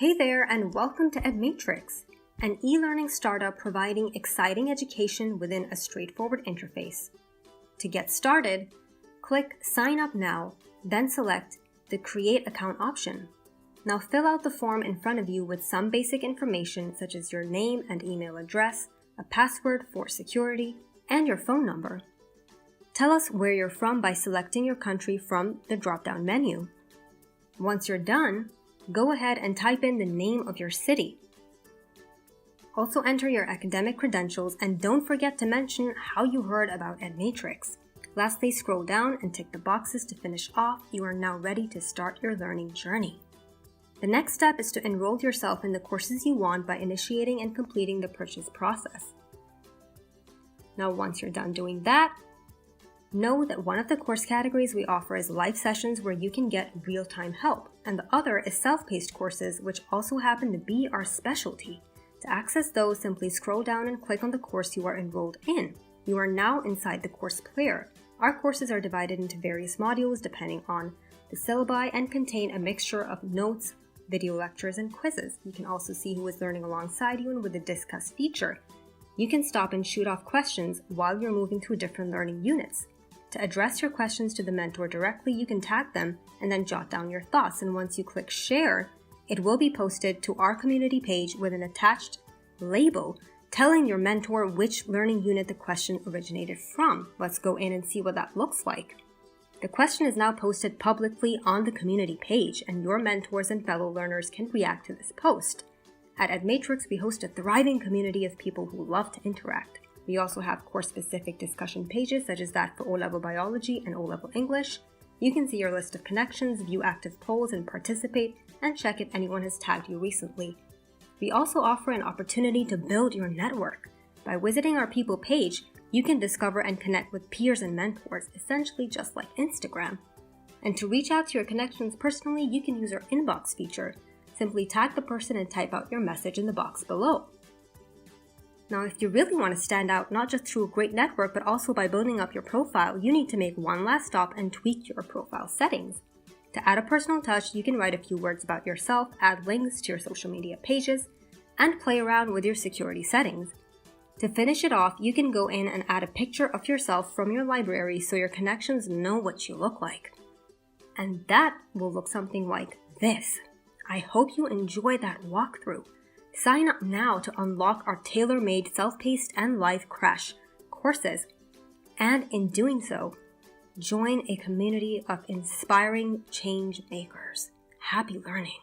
Hey there, and welcome to Edmatrix, an e-learning startup providing exciting education within a straightforward interface. To get started, click Sign Up Now, then select the Create Account option. Now fill out the form in front of you with some basic information such as your name and email address, a password for security, and your phone number. Tell us where you're from by selecting your country from the drop-down menu. Once you're done, go ahead and type in the name of your city. Also enter your academic credentials and don't forget to mention how you heard about Edmatrix. Lastly, scroll down and tick the boxes to finish off. You are now ready to start your learning journey. The next step is to enroll yourself in the courses you want by initiating and completing the purchase process. Now, once you're done doing that, know that one of the course categories we offer is live sessions where you can get real-time help, and the other is self-paced courses, which also happen to be our specialty. To access those, simply scroll down and click on the course you are enrolled in. You are now inside the course player. Our courses are divided into various modules depending on the syllabi and contain a mixture of notes, video lectures, and quizzes. You can also see who is learning alongside you, and with the Discuss feature, you can stop and shoot off questions while you're moving through different learning units. To address your questions to the mentor directly, you can tag them and then jot down your thoughts. And once you click share, it will be posted to our community page with an attached label telling your mentor which learning unit the question originated from. Let's go in and see what that looks like. The question is now posted publicly on the community page, and your mentors and fellow learners can react to this post. At Edmatrix, we host a thriving community of people who love to interact. We also have course-specific discussion pages such as that for O-Level Biology and O-Level English. You can see your list of connections, view active polls, and participate, and check if anyone has tagged you recently. We also offer an opportunity to build your network. By visiting our People page, you can discover and connect with peers and mentors, essentially just like Instagram. And to reach out to your connections personally, you can use our inbox feature. Simply tag the person and type out your message in the box below. Now, if you really want to stand out, not just through a great network, but also by building up your profile, you need to make one last stop and tweak your profile settings. To add a personal touch, you can write a few words about yourself, add links to your social media pages, and play around with your security settings. To finish it off, you can go in and add a picture of yourself from your library so your connections know what you look like. And that will look something like this. I hope you enjoy that walkthrough. Sign up now to unlock our tailor-made self-paced and live crash courses. And in doing so, join a community of inspiring change makers. Happy learning!